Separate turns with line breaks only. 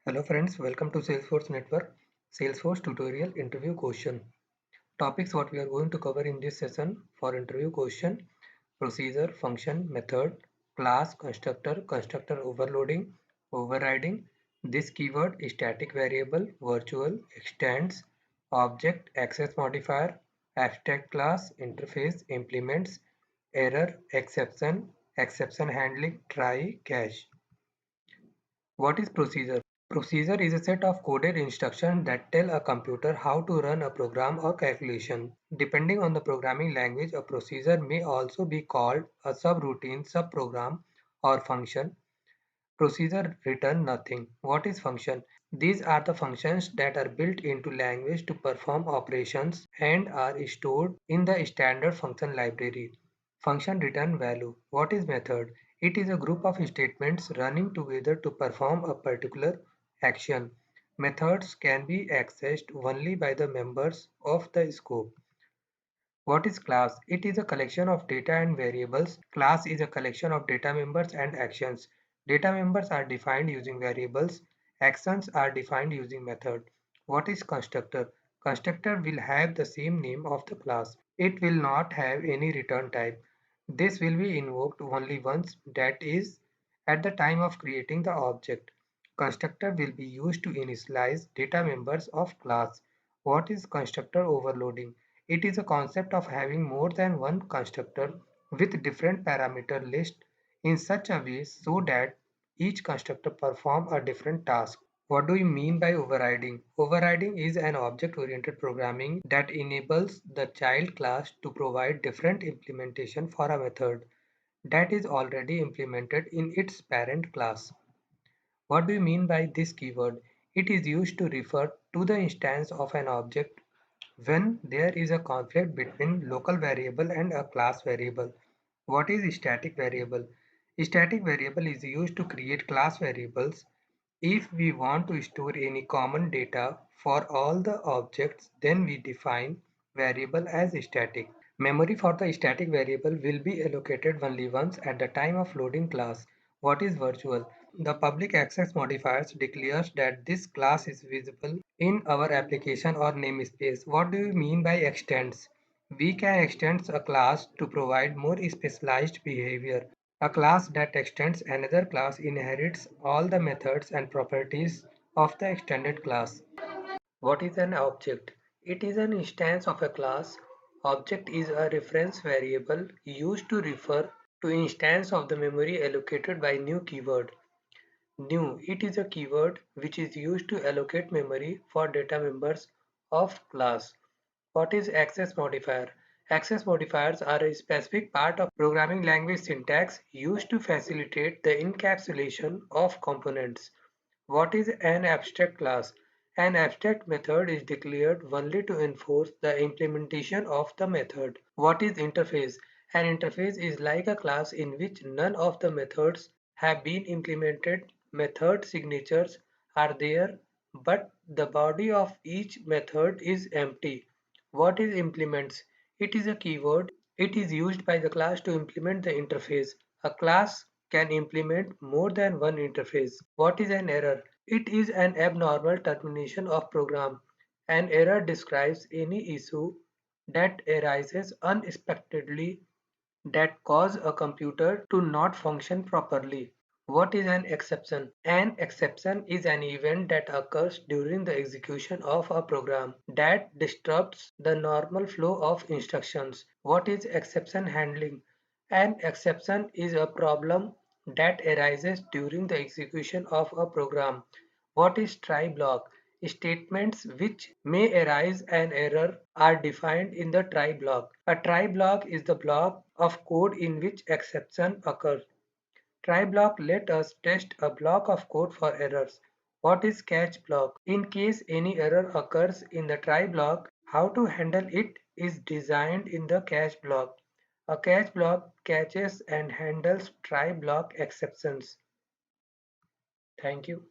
Hello friends, welcome to Salesforce Network Salesforce tutorial interview question. Topics what we are going to cover in this session for interview question: procedure, function, method, class, constructor overloading, overriding, this keyword, static variable, virtual, extends, object, access modifier, abstract class, interface, implements, error, exception handling, try, catch. What is procedure? Procedure is a set of coded instructions that tell a computer how to run a program or calculation. Depending on the programming language, a procedure may also be called a subroutine, subprogram, or function. Procedure return nothing. What is function? These are the functions that are built into language to perform operations and are stored in the standard function library. Function return value. What is method? It is a group of statements running together to perform a particular action. Methods can be accessed only by the members of the scope. What is class? It is a collection of data and variables. Class is a collection of data members and actions. Data members are defined using variables. Actions are defined using method. What is constructor? Constructor will have the same name of the class. It will not have any return type. This will be invoked only once, that is, at the time of creating the object. Constructor will be used to initialize data members of class. What is constructor overloading? It is a concept of having more than one constructor with different parameter list in such a way so that each constructor perform a different task. What do you mean by overriding? Overriding is an object-oriented programming that enables the child class to provide different implementation for a method that is already implemented in its parent class. What do you mean by this keyword? It is used to refer to the instance of an object when there is a conflict between local variable and a class variable. What is static variable? Static variable is used to create class variables. If we want to store any common data for all the objects, then we define variable as static. Memory for the static variable will be allocated only once at the time of loading class. What is virtual? The public access modifiers declares that this class is visible in our application or namespace. What do you mean by extends? We can extend a class to provide more specialized behavior. A class that extends another class inherits all the methods and properties of the extended class. What is an object? It is an instance of a class. Object is a reference variable used to refer to instance of the memory allocated by new keyword. New. It is a keyword which is used to allocate memory for data members of class. What is access modifier? Access modifiers are a specific part of programming language syntax used to facilitate the encapsulation of components. What is an abstract class? An abstract method is declared only to enforce the implementation of the method. What is interface? An interface is like a class in which none of the methods have been implemented. Method signatures are there, but the body of each method is empty. What is implements? It is a keyword. It is used by the class to implement the interface. A class can implement more than one interface. What is an error? It is an abnormal termination of program. An error describes any issue that arises unexpectedly that cause a computer to not function properly. What is an exception? An exception is an event that occurs during the execution of a program that disrupts the normal flow of instructions. What is exception handling? An exception is a problem that arises during the execution of a program. What is try block? Statements which may arise an error are defined in the try block. A try block is the block of code in which exception occurs. Try block let us test a block of code for errors. What is catch block? In case any error occurs in the try block, how to handle it is designed in the catch block. A catch block catches and handles try block exceptions. Thank you.